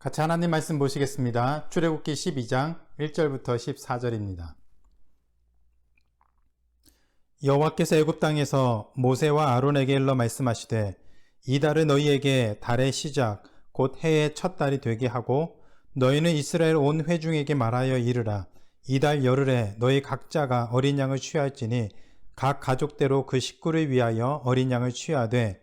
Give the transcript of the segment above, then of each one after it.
같이 하나님 말씀 보시겠습니다. 출애굽기 12장 1절부터 14절입니다. 여호와께서 애굽 땅에서 모세와 아론에게 일러 말씀하시되 이 달을 너희에게 달의 시작 곧 해의 첫 달이 되게 하고 너희는 이스라엘 온 회중에게 말하여 이르라. 이 달 열흘에 너희 각자가 어린 양을 취할지니 각 가족대로 그 식구를 위하여 어린 양을 취하되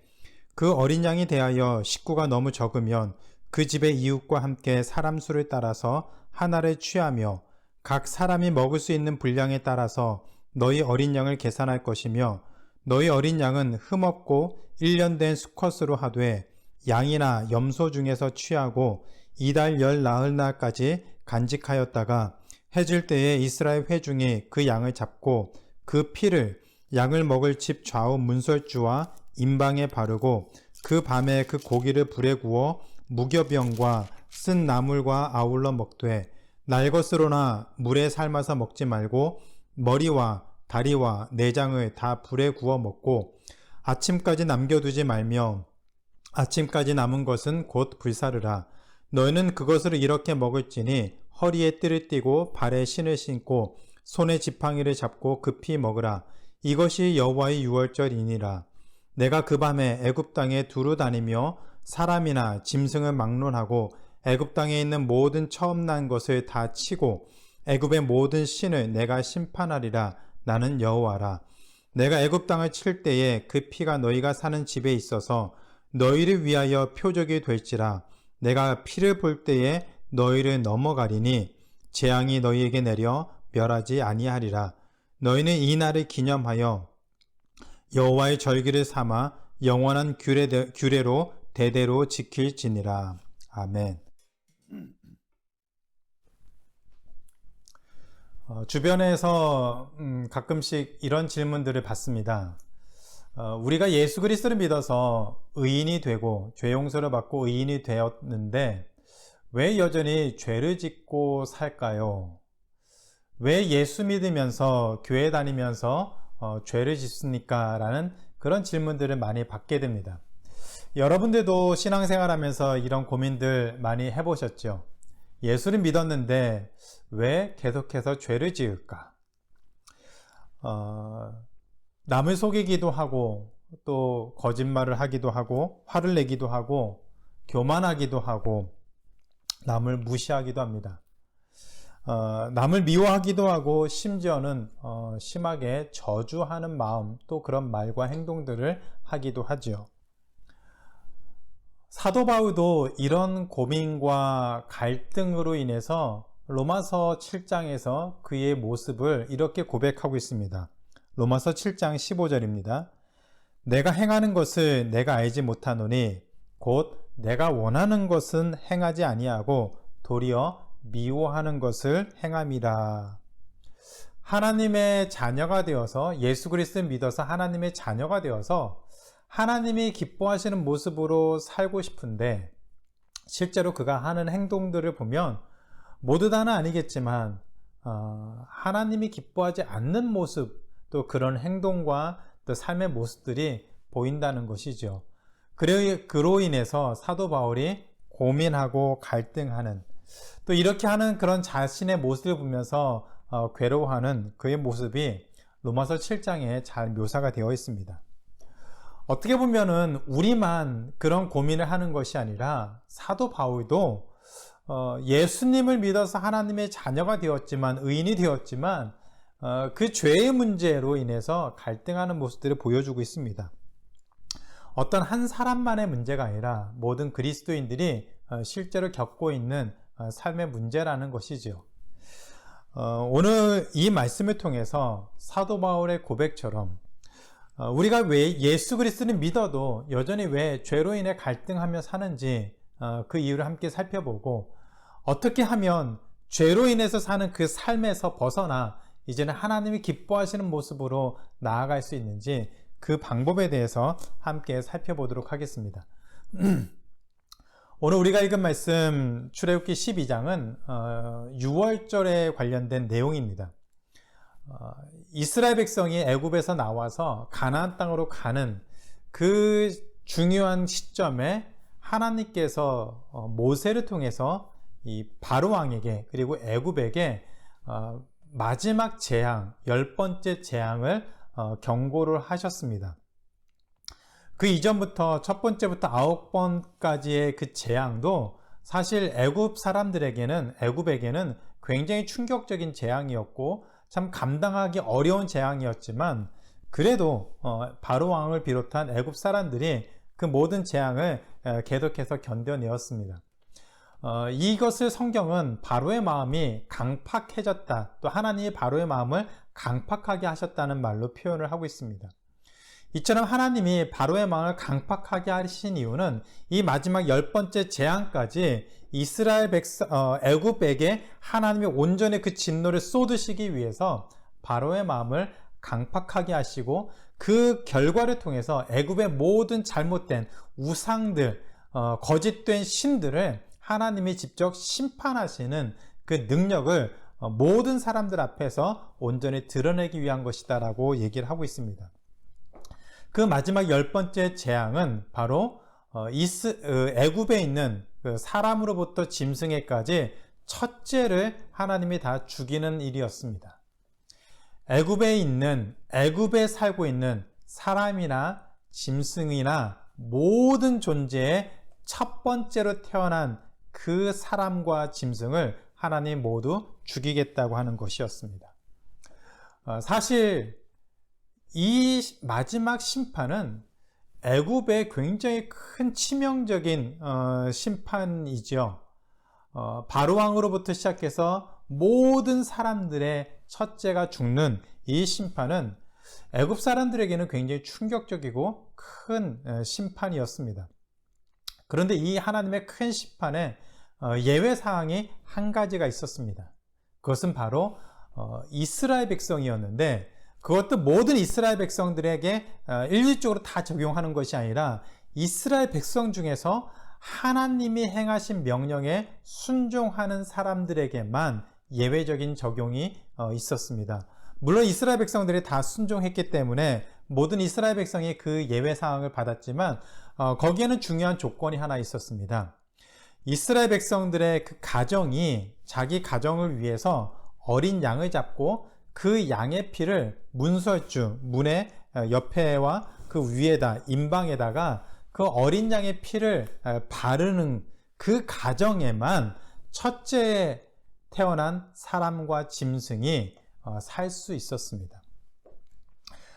그 어린 양이 대하여 식구가 너무 적으면 그 집의 이웃과 함께 사람 수를 따라서 하나를 취하며 각 사람이 먹을 수 있는 분량에 따라서 너희 어린 양을 계산할 것이며 너희 어린 양은 흠없고 1년 된 수컷으로 하되 양이나 염소 중에서 취하고 이달 열 나흘날까지 간직하였다가 해질 때에 이스라엘 회중이 그 양을 잡고 그 피를 양을 먹을 집 좌우 문설주와 임방에 바르고 그 밤에 그 고기를 불에 구워 무교병과 쓴 나물과 아울러 먹되 날 것으로나 물에 삶아서 먹지 말고 머리와 다리와 내장을 다 불에 구워 먹고 아침까지 남겨두지 말며 아침까지 남은 것은 곧 불사르라. 너희는 그것을 이렇게 먹을지니 허리에 띠를 띠고 발에 신을 신고 손에 지팡이를 잡고 급히 먹으라. 이것이 여호와의 유월절이니라. 내가 그 밤에 애굽 땅에 두루 다니며 사람이나 짐승을 막론하고 애굽 땅에 있는 모든 처음 난 것을 다 치고 애굽의 모든 신을 내가 심판하리라. 나는 여호와라. 내가 애굽 땅을 칠 때에 그 피가 너희가 사는 집에 있어서 너희를 위하여 표적이 될지라. 내가 피를 볼 때에 너희를 넘어가리니 재앙이 너희에게 내려 멸하지 아니하리라. 너희는 이 날을 기념하여 여호와의 절기를 삼아 영원한 규례로 대대로 지킬지니라. 아멘. 주변에서 가끔씩 이런 질문들을 받습니다. 우리가 예수 그리스도를 믿어서 의인이 되고 죄 용서를 받고 의인이 되었는데 왜 여전히 죄를 짓고 살까요? 왜 예수 믿으면서 교회 다니면서 죄를 짓습니까? 라는 그런 질문들을 많이 받게 됩니다. 여러분들도 신앙생활하면서 이런 고민들 많이 해보셨죠? 예수를 믿었는데 왜 계속해서 죄를 지을까? 남을 속이기도 하고 또 거짓말을 하기도 하고 화를 내기도 하고 교만하기도 하고 남을 무시하기도 합니다. 남을 미워하기도 하고 심지어는 심하게 저주하는 마음 또 그런 말과 행동들을 하기도 하지요. 사도 바울도 이런 고민과 갈등으로 인해서 로마서 7장에서 그의 모습을 이렇게 고백하고 있습니다. 로마서 7장 15절입니다. 내가 행하는 것을 내가 알지 못하노니 곧 내가 원하는 것은 행하지 아니하고 도리어 미워하는 것을 행함이라. 하나님의 자녀가 되어서 예수 그리스도를 믿어서 하나님의 자녀가 되어서 하나님이 기뻐하시는 모습으로 살고 싶은데 실제로 그가 하는 행동들을 보면 모두 다는 아니겠지만 하나님이 기뻐하지 않는 모습 또 그런 행동과 또 삶의 모습들이 보인다는 것이죠. 그로 인해서 사도 바울이 고민하고 갈등하는 또 이렇게 하는 그런 자신의 모습을 보면서 괴로워하는 그의 모습이 로마서 7장에 잘 묘사가 되어 있습니다. 어떻게 보면은 우리만 그런 고민을 하는 것이 아니라 사도 바울도 예수님을 믿어서 하나님의 자녀가 되었지만 의인이 되었지만 그 죄의 문제로 인해서 갈등하는 모습들을 보여주고 있습니다. 어떤 한 사람만의 문제가 아니라 모든 그리스도인들이 실제로 겪고 있는 삶의 문제라는 것이죠. 오늘 이 말씀을 통해서 사도 바울의 고백처럼 우리가 왜 예수 그리스도를 믿어도 여전히 왜 죄로 인해 갈등하며 사는지 그 이유를 함께 살펴보고 어떻게 하면 죄로 인해서 사는 그 삶에서 벗어나 이제는 하나님이 기뻐하시는 모습으로 나아갈 수 있는지 그 방법에 대해서 함께 살펴보도록 하겠습니다. 오늘 우리가 읽은 말씀 출애굽기 12장은 6월절에 관련된 내용입니다. 이스라엘 백성이 애굽에서 나와서 가나안 땅으로 가는 그 중요한 시점에 하나님께서 모세를 통해서 이 바로 왕에게 그리고 애굽에게 마지막 재앙, 10번째 재앙을 경고를 하셨습니다. 그 이전부터 첫 번째부터 9번까지의 그 재앙도 사실 애굽에게는 굉장히 충격적인 재앙이었고 참 감당하기 어려운 재앙이었지만, 그래도 바로 왕을 비롯한 애굽 사람들이 그 모든 재앙을 계속해서 견뎌내었습니다. 이것을 성경은 바로의 마음이 강팍해졌다, 또 하나님이 바로의 마음을 강팍하게 하셨다는 말로 표현을 하고 있습니다. 이처럼 하나님이 바로의 마음을 강팍하게 하신 이유는 이 마지막 10번째 재앙까지 이스라엘 애굽에게 하나님이 온전히 그 진노를 쏟으시기 위해서 바로의 마음을 강팍하게 하시고, 그 결과를 통해서 애굽의 모든 잘못된 우상들, 거짓된 신들을 하나님이 직접 심판하시는 그 능력을 모든 사람들 앞에서 온전히 드러내기 위한 것이다 라고 얘기를 하고 있습니다. 그 마지막 10번째 재앙은 바로 애굽에 있는 그 사람으로부터 짐승에까지 첫째를 하나님이 다 죽이는 일이었습니다. 애굽에 살고 있는 사람이나 짐승이나 모든 존재의 첫 번째로 태어난 그 사람과 짐승을 하나님 모두 죽이겠다고 하는 것이었습니다. 사실 이 마지막 심판은 애굽의 굉장히 큰 치명적인 심판이죠. 바로 왕으로부터 시작해서 모든 사람들의 첫째가 죽는 이 심판은 애굽 사람들에게는 굉장히 충격적이고 큰 심판이었습니다. 그런데 이 하나님의 큰 심판에 예외 사항이 한 가지가 있었습니다. 그것은 바로 이스라엘 백성이었는데, 그것도 모든 이스라엘 백성들에게 일률적으로 다 적용하는 것이 아니라 이스라엘 백성 중에서 하나님이 행하신 명령에 순종하는 사람들에게만 예외적인 적용이 있었습니다. 물론 이스라엘 백성들이 다 순종했기 때문에 모든 이스라엘 백성이 그 예외 사항을 받았지만, 거기에는 중요한 조건이 하나 있었습니다. 이스라엘 백성들의 그 가정이 자기 가정을 위해서 어린 양을 잡고 그 양의 피를 문설주, 문의 옆에와 그 위에다, 임방에다가 그 어린 양의 피를 바르는 그 가정에만 첫째 태어난 사람과 짐승이 살 수 있었습니다.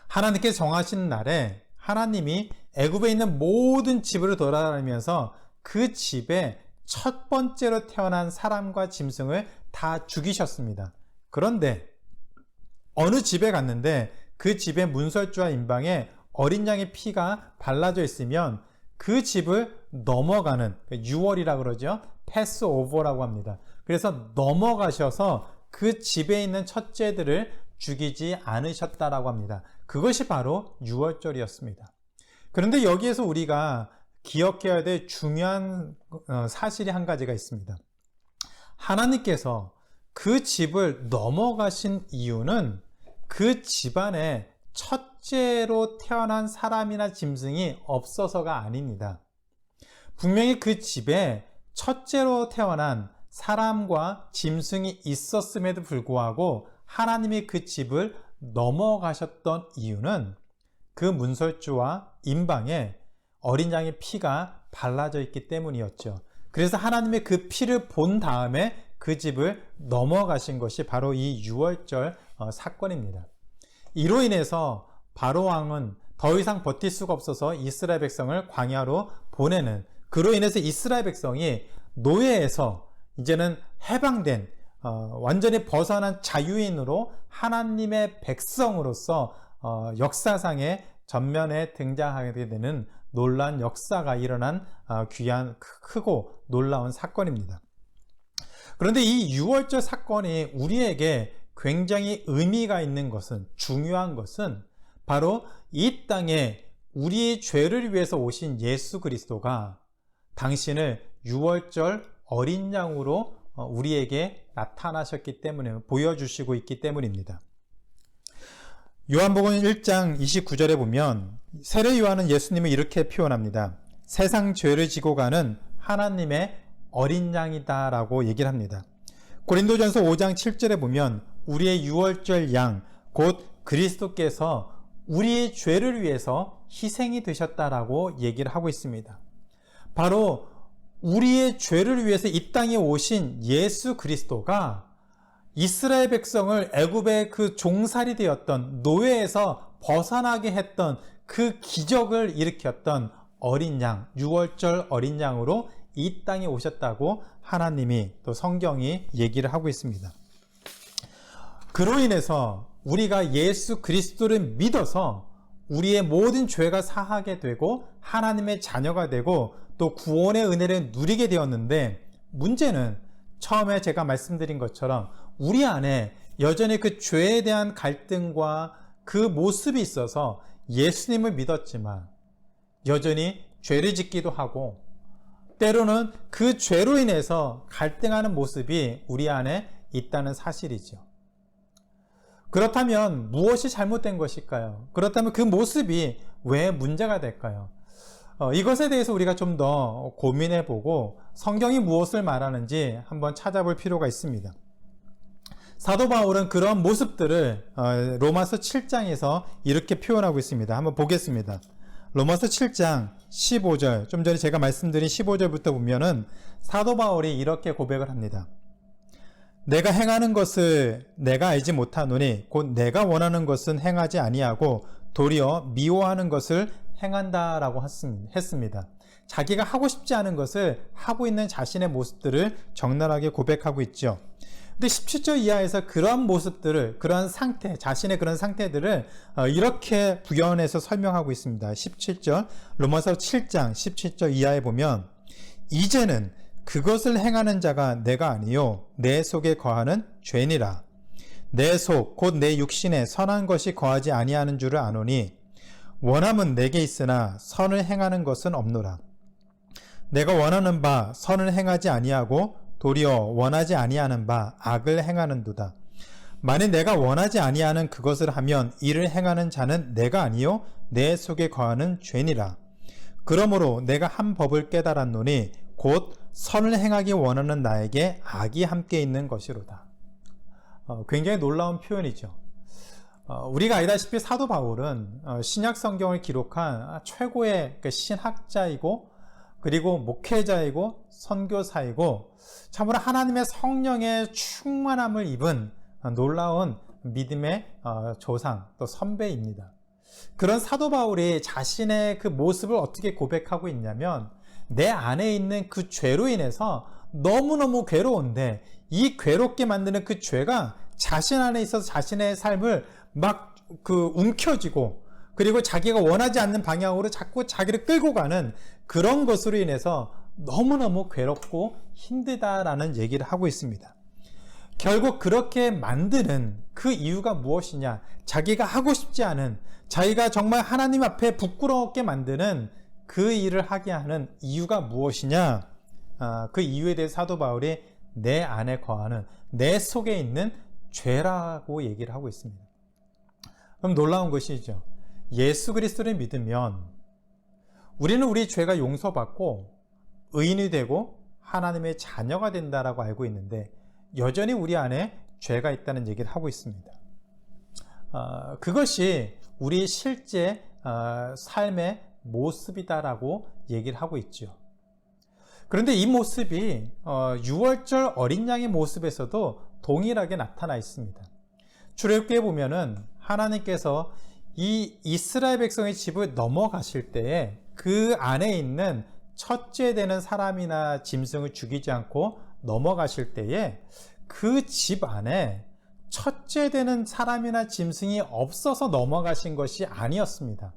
하나님께서 정하신 날에 하나님이 애굽에 있는 모든 집으로 돌아다니면서 그 집에 첫 번째로 태어난 사람과 짐승을 다 죽이셨습니다. 그런데 어느 집에 갔는데 그 집의 문설주와 임방에 어린 양의 피가 발라져 있으면 그 집을 넘어가는, 유월이라고 그러죠. 패스오버라고 합니다. 그래서 넘어가셔서 그 집에 있는 첫째들을 죽이지 않으셨다라고 합니다. 그것이 바로 유월절이었습니다. 그런데 여기에서 우리가 기억해야 될 중요한 사실이 한 가지가 있습니다. 하나님께서 그 집을 넘어가신 이유는 그 집안에 첫째로 태어난 사람이나 짐승이 없어서가 아닙니다. 분명히 그 집에 첫째로 태어난 사람과 짐승이 있었음에도 불구하고 하나님이 그 집을 넘어가셨던 이유는 그 문설주와 임방에 어린 양의 피가 발라져 있기 때문이었죠. 그래서 하나님의 그 피를 본 다음에 그 집을 넘어가신 것이 바로 이 유월절 사건입니다. 이로 인해서 바로 왕은 더 이상 버틸 수가 없어서 이스라엘 백성을 광야로 보내는, 그로 인해서 이스라엘 백성이 노예에서 이제는 해방된 완전히 벗어난 자유인으로 하나님의 백성으로서 역사상의 전면에 등장하게 되는 놀라운 역사가 일어난 귀한 크고 놀라운 사건입니다. 그런데 이 유월절 사건이 우리에게 굉장히 의미가 있는 것은, 중요한 것은 바로 이 땅에 우리의 죄를 위해서 오신 예수 그리스도가 당신을 유월절 어린 양으로 우리에게 나타나셨기 때문에, 보여주시고 있기 때문입니다. 요한복음 1장 29절에 보면 세례 요한은 예수님을 이렇게 표현합니다. 세상 죄를 지고 가는 하나님의 어린 양이다라고 얘기를 합니다. 고린도전서 5장 7절에 보면 우리의 유월절 양 곧 그리스도께서 우리의 죄를 위해서 희생이 되셨다라고 얘기를 하고 있습니다. 바로 우리의 죄를 위해서 이 땅에 오신 예수 그리스도가 이스라엘 백성을 애굽의 그 종살이 되었던 노예에서 벗어나게 했던 그 기적을 일으켰던 어린 양, 유월절 어린 양으로 이 땅에 오셨다고 하나님이 또 성경이 얘기를 하고 있습니다. 그로 인해서 우리가 예수 그리스도를 믿어서 우리의 모든 죄가 사하게 되고 하나님의 자녀가 되고 또 구원의 은혜를 누리게 되었는데, 문제는 처음에 제가 말씀드린 것처럼 우리 안에 여전히 그 죄에 대한 갈등과 그 모습이 있어서 예수님을 믿었지만 여전히 죄를 짓기도 하고 때로는 그 죄로 인해서 갈등하는 모습이 우리 안에 있다는 사실이죠. 그렇다면 무엇이 잘못된 것일까요? 그렇다면 그 모습이 왜 문제가 될까요? 이것에 대해서 우리가 좀 더 고민해보고 성경이 무엇을 말하는지 한번 찾아볼 필요가 있습니다. 사도 바울은 그런 모습들을 로마서 7장에서 이렇게 표현하고 있습니다. 한번 보겠습니다. 로마서 7장 15절, 좀 전에 제가 말씀드린 15절부터 보면은 사도 바울이 이렇게 고백을 합니다. 내가 행하는 것을 내가 알지 못하노니 곧 내가 원하는 것은 행하지 아니하고 도리어 미워하는 것을 행한다라고 했습니다. 자기가 하고 싶지 않은 것을 하고 있는 자신의 모습들을 적나라하게 고백하고 있죠. 근데 17절 이하에서 그러한 모습들을, 그러한 상태, 자신의 그런 상태들을 이렇게 부연해서 설명하고 있습니다. 17절, 로마서 7장 17절 이하에 보면 이제는 그것을 행하는 자가 내가 아니요 내 속에 거하는 죄니라. 내 속 곧 내 육신에 선한 것이 거하지 아니하는 줄을 아노니 원함은 내게 있으나 선을 행하는 것은 없노라. 내가 원하는 바 선을 행하지 아니하고 도리어 원하지 아니하는 바 악을 행하는도다. 만일 내가 원하지 아니하는 그것을 하면 이를 행하는 자는 내가 아니요 내 속에 거하는 죄니라. 그러므로 내가 한 법을 깨달았노니 곧 선을 행하기 원하는 나에게 악이 함께 있는 것이로다. 굉장히 놀라운 표현이죠. 우리가 알다시피 사도 바울은 신약 성경을 기록한 최고의 신학자이고 그리고 목회자이고 선교사이고 참으로 하나님의 성령의 충만함을 입은 놀라운 믿음의 조상 또 선배입니다. 그런 사도 바울이 자신의 그 모습을 어떻게 고백하고 있냐면 내 안에 있는 그 죄로 인해서 너무너무 괴로운데 이 괴롭게 만드는 그 죄가 자신 안에 있어서 자신의 삶을 막 움켜쥐고 그리고 자기가 원하지 않는 방향으로 자꾸 자기를 끌고 가는 그런 것으로 인해서 너무너무 괴롭고 힘들다라는 얘기를 하고 있습니다. 결국 그렇게 만드는 그 이유가 무엇이냐? 자기가 하고 싶지 않은, 자기가 정말 하나님 앞에 부끄럽게 만드는 그 일을 하게 하는 이유가 무엇이냐? 그 이유에 대해 사도 바울이 내 안에 거하는, 내 속에 있는 죄라고 얘기를 하고 있습니다. 그럼 놀라운 것이죠. 예수 그리스도를 믿으면 우리는 우리 죄가 용서받고 의인이 되고 하나님의 자녀가 된다라고 알고 있는데 여전히 우리 안에 죄가 있다는 얘기를 하고 있습니다. 그것이 우리 실제 삶의 모습이다라고 얘기를 하고 있죠. 그런데 이 모습이 유월절 어린 양의 모습에서도 동일하게 나타나 있습니다. 출애굽기에 보면은 하나님께서 이 이스라엘 백성의 집을 넘어가실 때에 그 안에 있는 첫째 되는 사람이나 짐승을 죽이지 않고 넘어가실 때에 그 집 안에 첫째 되는 사람이나 짐승이 없어서 넘어가신 것이 아니었습니다.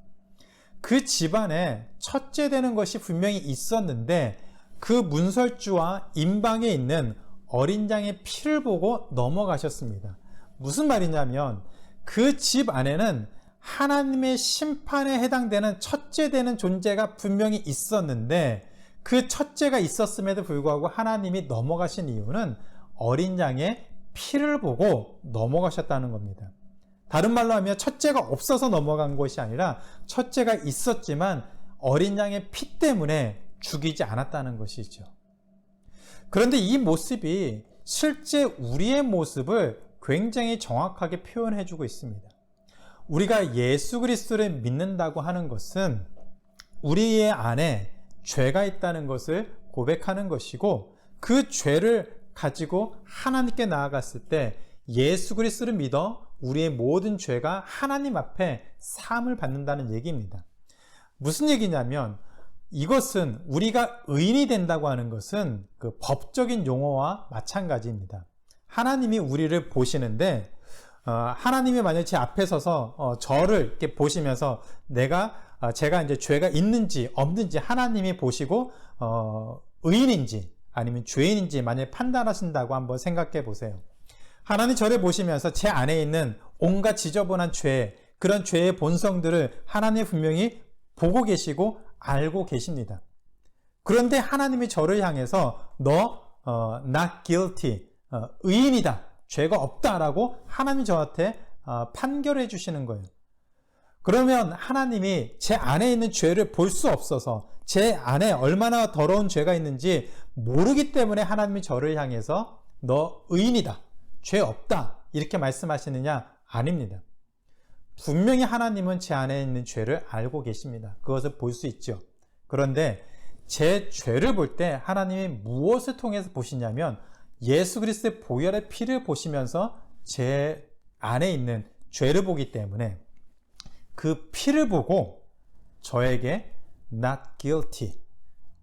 그 집 안에 첫째 되는 것이 분명히 있었는데 그 문설주와 임방에 있는 어린 양의 피를 보고 넘어가셨습니다. 무슨 말이냐면 그 집 안에는 하나님의 심판에 해당되는 첫째 되는 존재가 분명히 있었는데 그 첫째가 있었음에도 불구하고 하나님이 넘어가신 이유는 어린 양의 피를 보고 넘어가셨다는 겁니다. 다른 말로 하면 첫째가 없어서 넘어간 것이 아니라 첫째가 있었지만 어린 양의 피 때문에 죽이지 않았다는 것이죠. 그런데 이 모습이 실제 우리의 모습을 굉장히 정확하게 표현해 주고 있습니다. 우리가 예수 그리스도를 믿는다고 하는 것은 우리의 안에 죄가 있다는 것을 고백하는 것이고, 그 죄를 가지고 하나님께 나아갔을 때 예수 그리스도를 믿어 우리의 모든 죄가 하나님 앞에 사함을 받는다는 얘기입니다. 무슨 얘기냐면, 이것은 우리가 의인이 된다고 하는 것은 그 법적인 용어와 마찬가지입니다. 하나님이 우리를 보시는데, 하나님이 만약에 제 앞에 서서 저를 이렇게 보시면서 제가 이제 죄가 있는지 없는지 하나님이 보시고 의인인지 아니면 죄인인지 만약에 판단하신다고 한번 생각해 보세요. 하나님 저를 보시면서 제 안에 있는 온갖 지저분한 죄, 그런 죄의 본성들을 하나님이 분명히 보고 계시고 알고 계십니다. 그런데 하나님이 저를 향해서 not guilty, 의인이다, 죄가 없다라고 하나님이 저한테 판결해 주시는 거예요. 그러면 하나님이 제 안에 있는 죄를 볼 수 없어서 제 안에 얼마나 더러운 죄가 있는지 모르기 때문에 하나님이 저를 향해서 너 의인이다, 죄 없다 이렇게 말씀하시느냐? 아닙니다. 분명히 하나님은 제 안에 있는 죄를 알고 계십니다. 그것을 볼 수 있죠. 그런데 제 죄를 볼 때 하나님이 무엇을 통해서 보시냐면 예수 그리스도의 보혈의 피를 보시면서 제 안에 있는 죄를 보기 때문에 그 피를 보고 저에게 not guilty,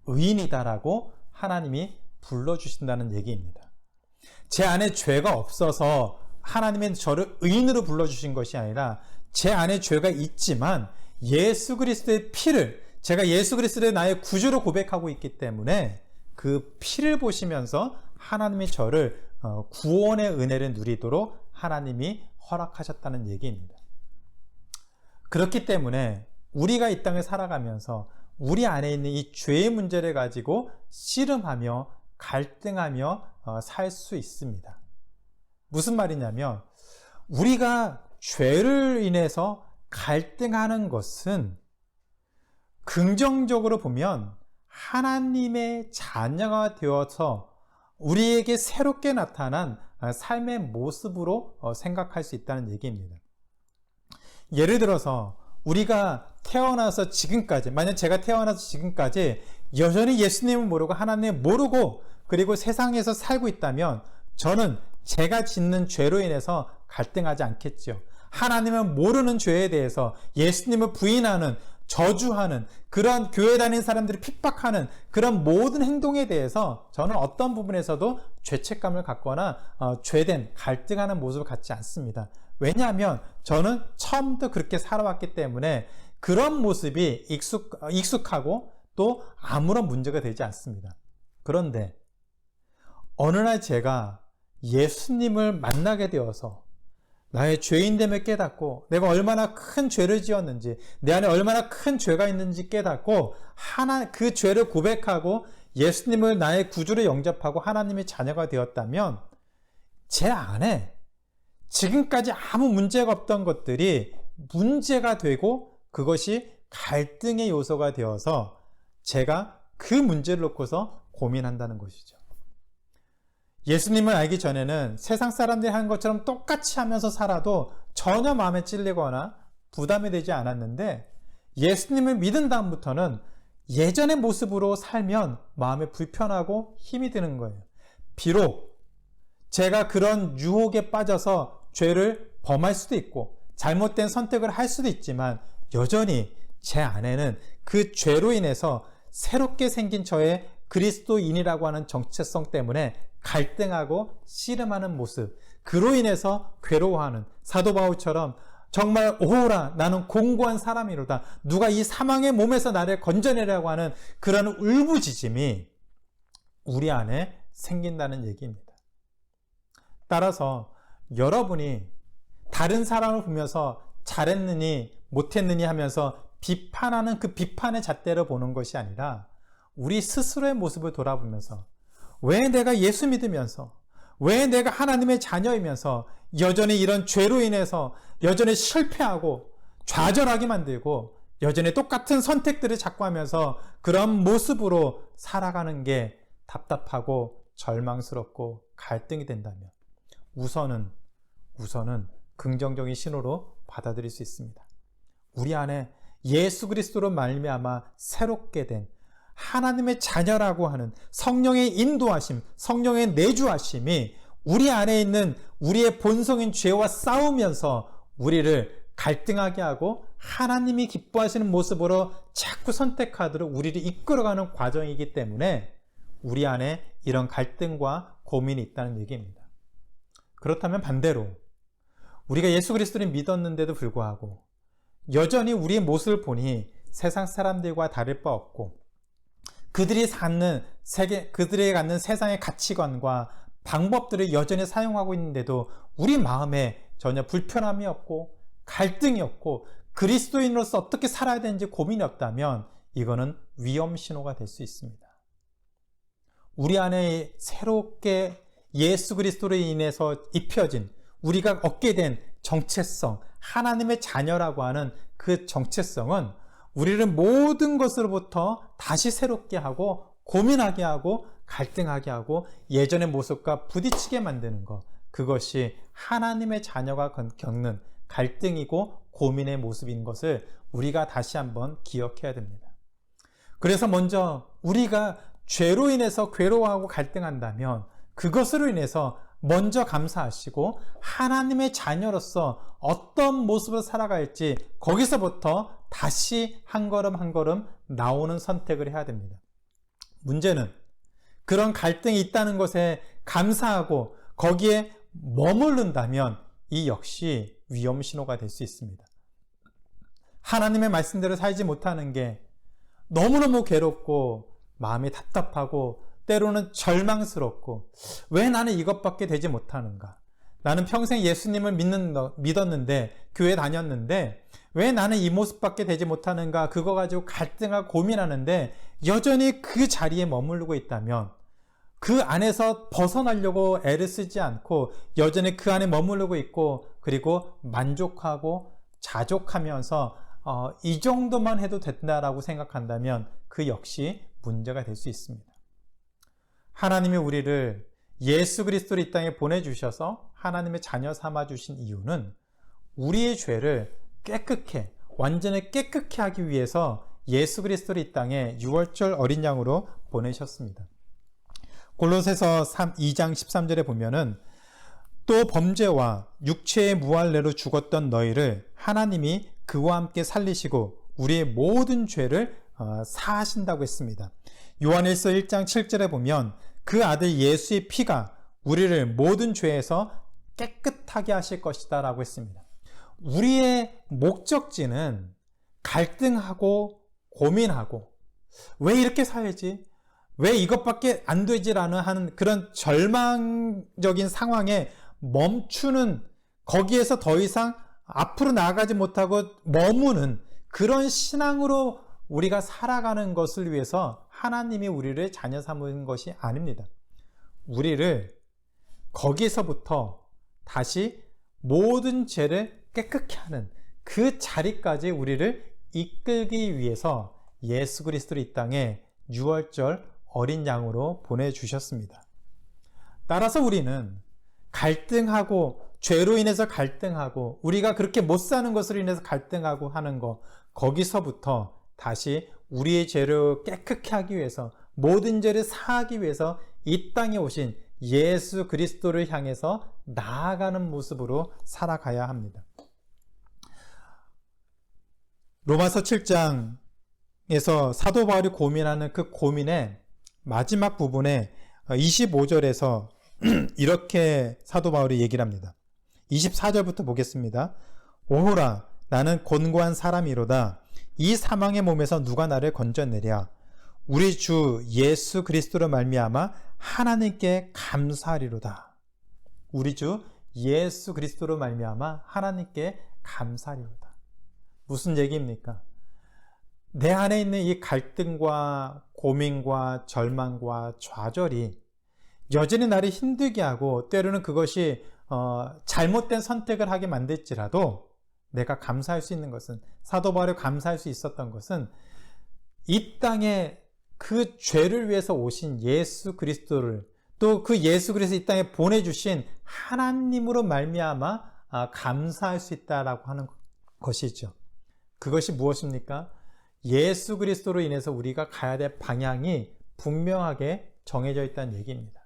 의인이다라고 하나님이 불러주신다는 얘기입니다. 제 안에 죄가 없어서 하나님은 저를 의인으로 불러주신 것이 아니라 제 안에 죄가 있지만 예수 그리스도의 피를, 제가 예수 그리스도를 나의 구주로 고백하고 있기 때문에 그 피를 보시면서 하나님이 저를 구원의 은혜를 누리도록 하나님이 허락하셨다는 얘기입니다. 그렇기 때문에 우리가 이 땅을 살아가면서 우리 안에 있는 이 죄의 문제를 가지고 씨름하며 갈등하며 살 수 있습니다. 무슨 말이냐면, 우리가 죄를 인해서 갈등하는 것은 긍정적으로 보면 하나님의 자녀가 되어서 우리에게 새롭게 나타난 삶의 모습으로 생각할 수 있다는 얘기입니다. 예를 들어서 우리가 태어나서 지금까지, 만약 제가 태어나서 지금까지 여전히 예수님을 모르고 하나님을 모르고 그리고 세상에서 살고 있다면 저는 제가 짓는 죄로 인해서 갈등하지 않겠죠. 하나님을 모르는 죄에 대해서 예수님을 부인하는, 저주하는, 그런 교회 다니는 사람들을 핍박하는 그런 모든 행동에 대해서 저는 어떤 부분에서도 죄책감을 갖거나 죄된 갈등하는 모습을 갖지 않습니다. 왜냐하면 저는 처음부터 그렇게 살아왔기 때문에 그런 모습이 익숙하고 또 아무런 문제가 되지 않습니다. 그런데 어느 날 제가 예수님을 만나게 되어서 나의 죄인됨을 깨닫고 내가 얼마나 큰 죄를 지었는지, 내 안에 얼마나 큰 죄가 있는지 깨닫고 그 죄를 고백하고 예수님을 나의 구주로 영접하고 하나님의 자녀가 되었다면 제 안에 지금까지 아무 문제가 없던 것들이 문제가 되고 그것이 갈등의 요소가 되어서 제가 그 문제를 놓고서 고민한다는 것이죠. 예수님을 알기 전에는 세상 사람들이 하는 것처럼 똑같이 하면서 살아도 전혀 마음에 찔리거나 부담이 되지 않았는데, 예수님을 믿은 다음부터는 예전의 모습으로 살면 마음에 불편하고 힘이 드는 거예요. 비록 제가 그런 유혹에 빠져서 죄를 범할 수도 있고 잘못된 선택을 할 수도 있지만 여전히 제 안에는 그 죄로 인해서 새롭게 생긴 저의 그리스도인이라고 하는 정체성 때문에 갈등하고 씨름하는 모습, 그로 인해서 괴로워하는, 사도 바울처럼 정말 오호라 나는 공고한 사람이로다, 누가 이 사망의 몸에서 나를 건져내려고 하는 그런 울부짖음이 우리 안에 생긴다는 얘기입니다. 따라서 여러분이 다른 사람을 보면서 잘했느니 못했느니 하면서 비판하는 그 비판의 잣대로 보는 것이 아니라 우리 스스로의 모습을 돌아보면서 왜 내가 예수 믿으면서, 왜 내가 하나님의 자녀이면서 여전히 이런 죄로 인해서 여전히 실패하고 좌절하게 만들고 여전히 똑같은 선택들을 자꾸 하면서 그런 모습으로 살아가는 게 답답하고 절망스럽고 갈등이 된다면 우선은 긍정적인 신호로 받아들일 수 있습니다. 우리 안에 예수 그리스도로 말미암아 새롭게 된 하나님의 자녀라고 하는 성령의 인도하심, 성령의 내주하심이 우리 안에 있는 우리의 본성인 죄와 싸우면서 우리를 갈등하게 하고 하나님이 기뻐하시는 모습으로 자꾸 선택하도록 우리를 이끌어가는 과정이기 때문에 우리 안에 이런 갈등과 고민이 있다는 얘기입니다. 그렇다면 반대로 우리가 예수 그리스도를 믿었는데도 불구하고 여전히 우리의 모습을 보니 세상 사람들과 다를 바 없고 그들이 갖는 세상의 가치관과 방법들을 여전히 사용하고 있는데도 우리 마음에 전혀 불편함이 없고 갈등이 없고 그리스도인으로서 어떻게 살아야 되는지 고민이 없다면 이거는 위험 신호가 될 수 있습니다. 우리 안에 새롭게 예수 그리스도로 인해서 입혀진 우리가 얻게 된 정체성, 하나님의 자녀라고 하는 그 정체성은 우리를 모든 것으로부터 다시 새롭게 하고 고민하게 하고 갈등하게 하고 예전의 모습과 부딪히게 만드는 것, 그것이 하나님의 자녀가 겪는 갈등이고 고민의 모습인 것을 우리가 다시 한번 기억해야 됩니다. 그래서 먼저 우리가 죄로 인해서 괴로워하고 갈등한다면 그것으로 인해서 먼저 감사하시고 하나님의 자녀로서 어떤 모습으로 살아갈지 거기서부터 다시 한 걸음 한 걸음 나오는 선택을 해야 됩니다. 문제는 그런 갈등이 있다는 것에 감사하고 거기에 머무른다면 이 역시 위험 신호가 될 수 있습니다. 하나님의 말씀대로 살지 못하는 게 너무너무 괴롭고 마음이 답답하고 때로는 절망스럽고 왜 나는 이것밖에 되지 못하는가? 나는 평생 예수님을 믿었는데 교회 다녔는데 왜 나는 이 모습밖에 되지 못하는가? 그거 가지고 갈등하고 고민하는데 여전히 그 자리에 머무르고 있다면 그 안에서 벗어나려고 애를 쓰지 않고 여전히 그 안에 머무르고 있고 그리고 만족하고 자족하면서 이 정도만 해도 된다라고 생각한다면 그 역시 문제가 될 수 있습니다. 하나님이 우리를 예수 그리스도를 이 땅에 보내주셔서 하나님의 자녀 삼아주신 이유는 우리의 죄를 깨끗해, 완전히 깨끗게 하기 위해서 예수 그리스도를 이 땅에 유월절 어린 양으로 보내셨습니다. 골로새서 2장 13절에 보면은 또 범죄와 육체의 무할례로 죽었던 너희를 하나님이 그와 함께 살리시고 우리의 모든 죄를 사하신다고 했습니다. 요한일서 1장 7절에 보면 그 아들 예수의 피가 우리를 모든 죄에서 깨끗하게 하실 것이다 라고 했습니다. 우리의 목적지는 갈등하고 고민하고 왜 이렇게 살지? 왜 이것밖에 안 되지라는 하는 그런 절망적인 상황에 멈추는 거기에서 더 이상 앞으로 나아가지 못하고 머무는 그런 신앙으로 우리가 살아가는 것을 위해서 하나님이 우리를 자녀 삼은 것이 아닙니다. 우리를 거기서부터 다시 모든 죄를 깨끗게 하는 그 자리까지 우리를 이끌기 위해서 예수 그리스도를 이 땅에 유월절 어린 양으로 보내주셨습니다. 따라서 우리는 갈등하고 죄로 인해서 갈등하고 우리가 그렇게 못 사는 것으로 인해서 갈등하고 하는 것 거기서부터 다시 우리의 죄를 깨끗게 하기 위해서 모든 죄를 사하기 위해서 이 땅에 오신 예수 그리스도를 향해서 나아가는 모습으로 살아가야 합니다. 로마서 7장에서 사도 바울이 고민하는 그 고민의 마지막 부분에 25절에서 이렇게 사도 바울이 얘기를 합니다. 24절부터 보겠습니다. 오호라 나는 곤고한 사람이로다. 이 사망의 몸에서 누가 나를 건져내랴. 우리 주 예수 그리스도로 말미암아 하나님께 감사하리로다. 우리 주 예수 그리스도로 말미암아 하나님께 감사하리로다. 무슨 얘기입니까? 내 안에 있는 이 갈등과 고민과 절망과 좌절이 여전히 나를 힘들게 하고 때로는 그것이 잘못된 선택을 하게 만들지라도 내가 감사할 수 있는 것은, 사도 바울이 감사할 수 있었던 것은 이 땅에 그 죄를 위해서 오신 예수 그리스도를, 또 그 예수 그리스도 이 땅에 보내주신 하나님으로 말미암아 감사할 수 있다라고 하는 것이죠. 그것이 무엇입니까? 예수 그리스도로 인해서 우리가 가야 될 방향이 분명하게 정해져 있다는 얘기입니다.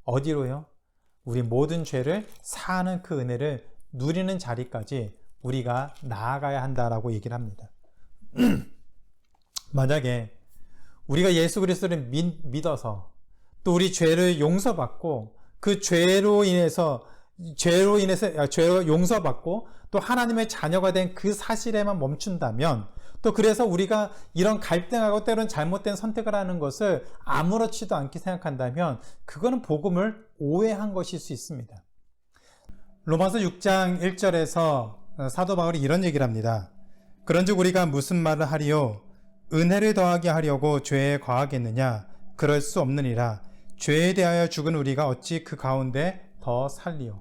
어디로요? 우리 모든 죄를 사하는 그 은혜를 누리는 자리까지 우리가 나아가야 한다라고 얘기를 합니다. 만약에 우리가 예수 그리스도를 믿어서 또 우리 죄를 용서받고 그 죄로 용서받고 또 하나님의 자녀가 된 그 사실에만 멈춘다면, 또 그래서 우리가 이런 갈등하고 때로는 잘못된 선택을 하는 것을 아무렇지도 않게 생각한다면 그거는 복음을 오해한 것일 수 있습니다. 로마서 6장 1절에서 사도 바울이 이런 얘기를 합니다. 그런즉 우리가 무슨 말을 하리요? 은혜를 더하게 하려고 죄에 과하겠느냐? 그럴 수 없느니라. 죄에 대하여 죽은 우리가 어찌 그 가운데 더 살리요?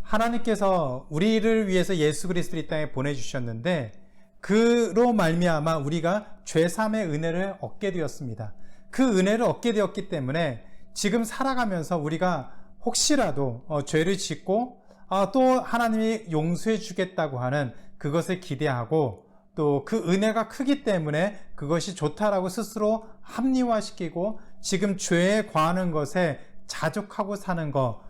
하나님께서 우리를 위해서 예수 그리스도를 이 땅에 보내주셨는데 그로 말미암아 우리가 죄사함의 은혜를 얻게 되었습니다. 그 은혜를 얻게 되었기 때문에 지금 살아가면서 우리가 혹시라도 죄를 짓고 또 하나님이 용서해 주겠다고 하는 그것을 기대하고, 또 그 은혜가 크기 때문에 그것이 좋다라고 스스로 합리화시키고 지금 죄에 과하는 것에 자족하고 사는 것,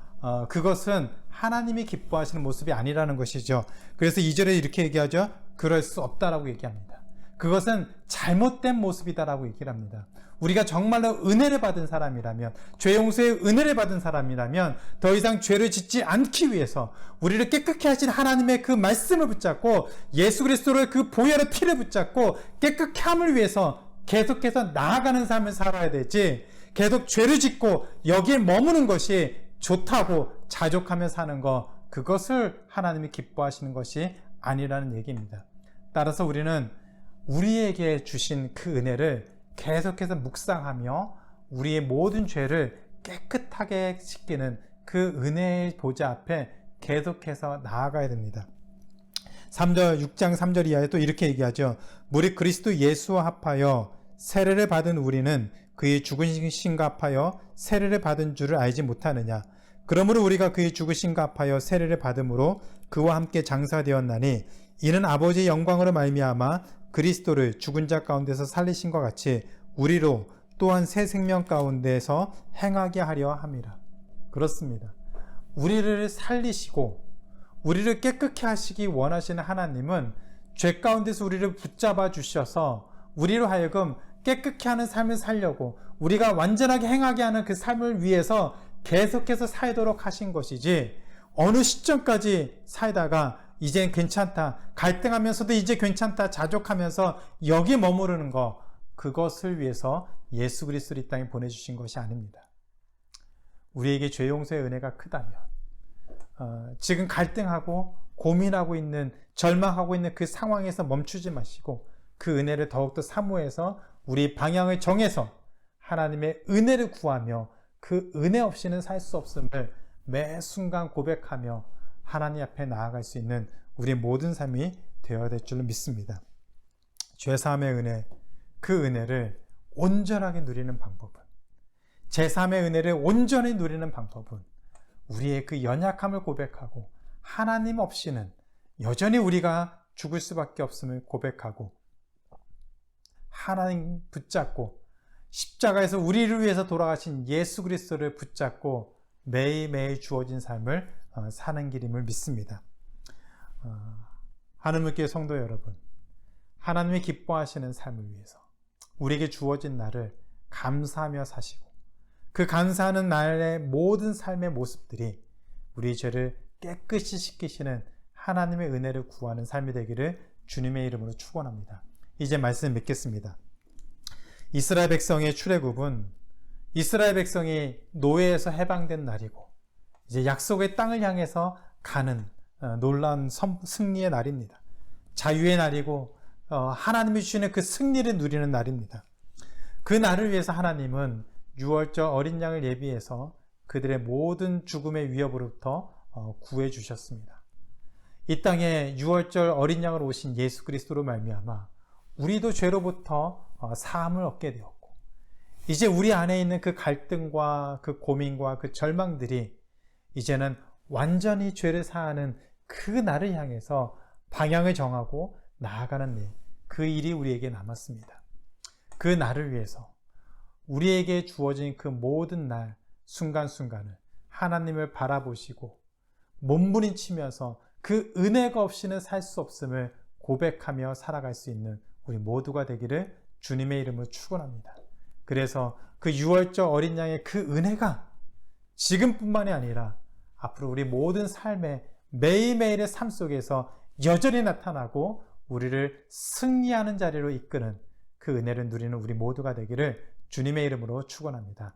그것은 하나님이 기뻐하시는 모습이 아니라는 것이죠. 그래서 2절에 이렇게 얘기하죠. 그럴 수 없다라고 얘기합니다. 그것은 잘못된 모습이다라고 얘기를 합니다. 우리가 정말로 은혜를 받은 사람이라면, 죄 용서의 은혜를 받은 사람이라면 더 이상 죄를 짓지 않기 위해서 우리를 깨끗게 하신 하나님의 그 말씀을 붙잡고 예수 그리스도의 그 보혈의 피를 붙잡고 깨끗게 함을 위해서 계속해서 나아가는 삶을 살아야 되지, 계속 죄를 짓고 여기에 머무는 것이 좋다고 자족하며 사는 것, 그것을 하나님이 기뻐하시는 것이 아니라는 얘기입니다. 따라서 우리는 우리에게 주신 그 은혜를 계속해서 묵상하며 우리의 모든 죄를 깨끗하게 씻기는 그 은혜의 보좌 앞에 계속해서 나아가야 됩니다. 6장 3절 이하에 또 이렇게 얘기하죠. 무릇 그리스도 예수와 합하여 세례를 받은 우리는 그의 죽으심과 합하여 세례를 받은 줄을 알지 못하느냐. 그러므로 우리가 그의 죽으심과 합하여 세례를 받음으로 그와 함께 장사되었나니 이는 아버지의 영광으로 말미암아 그리스도를 죽은 자 가운데서 살리신 것 같이 우리로 또한 새 생명 가운데서 행하게 하려 함이라. 그렇습니다. 우리를 살리시고 우리를 깨끗게 하시기 원하시는 하나님은 죄 가운데서 우리를 붙잡아 주셔서 우리로 하여금 깨끗게 하는 삶을 살려고, 우리가 완전하게 행하게 하는 그 삶을 위해서 계속해서 살도록 하신 것이지, 어느 시점까지 살다가 이젠 괜찮다, 갈등하면서도 이제 괜찮다, 자족하면서 여기 머무르는 것, 그것을 위해서 예수 그리스도를 이 땅에 보내주신 것이 아닙니다. 우리에게 죄 용서의 은혜가 크다면 지금 갈등하고 고민하고 있는, 절망하고 있는 그 상황에서 멈추지 마시고 그 은혜를 더욱더 사모해서 우리 방향을 정해서 하나님의 은혜를 구하며 그 은혜 없이는 살 수 없음을 매 순간 고백하며 하나님 앞에 나아갈 수 있는 우리의 모든 삶이 되어야 될 줄로 믿습니다. 죄사함의 은혜, 그 은혜를 온전하게 누리는 방법은, 제3의 은혜를 온전히 누리는 방법은 우리의 그 연약함을 고백하고 하나님 없이는 여전히 우리가 죽을 수밖에 없음을 고백하고 하나님 붙잡고 십자가에서 우리를 위해서 돌아가신 예수 그리스도를 붙잡고 매일매일 주어진 삶을 사는 길임을 믿습니다. 하늘물교회 성도 여러분, 하나님이 기뻐하시는 삶을 위해서 우리에게 주어진 날을 감사하며 사시고 그 감사하는 날의 모든 삶의 모습들이 우리 죄를 깨끗이 씻기시는 하나님의 은혜를 구하는 삶이 되기를 주님의 이름으로 축원합니다. 이제 말씀 믿겠습니다. 이스라엘 백성의 출애굽은 이스라엘 백성이 노예에서 해방된 날이고 이제 약속의 땅을 향해서 가는 놀라운 승리의 날입니다. 자유의 날이고 하나님이 주시는 그 승리를 누리는 날입니다. 그 날을 위해서 하나님은 유월절 어린 양을 예비해서 그들의 모든 죽음의 위협으로부터 구해 주셨습니다. 이 땅에 유월절 어린 양으로 오신 예수 그리스도로 말미암아 우리도 죄로부터 사함을 얻게 되었고, 이제 우리 안에 있는 그 갈등과 그 고민과 그 절망들이 이제는 완전히 죄를 사하는 그 날을 향해서 방향을 정하고 나아가는 일, 그 일이 우리에게 남았습니다. 그 날을 위해서 우리에게 주어진 그 모든 날 순간순간을 하나님을 바라보시고 몸부림치면서 그 은혜가 없이는 살 수 없음을 고백하며 살아갈 수 있는 우리 모두가 되기를 주님의 이름으로 축원합니다. 그래서 그 유월절 어린 양의 그 은혜가 지금뿐만이 아니라 앞으로 우리 모든 삶의 매일매일의 삶 속에서 여전히 나타나고 우리를 승리하는 자리로 이끄는 그 은혜를 누리는 우리 모두가 되기를 주님의 이름으로 축원합니다.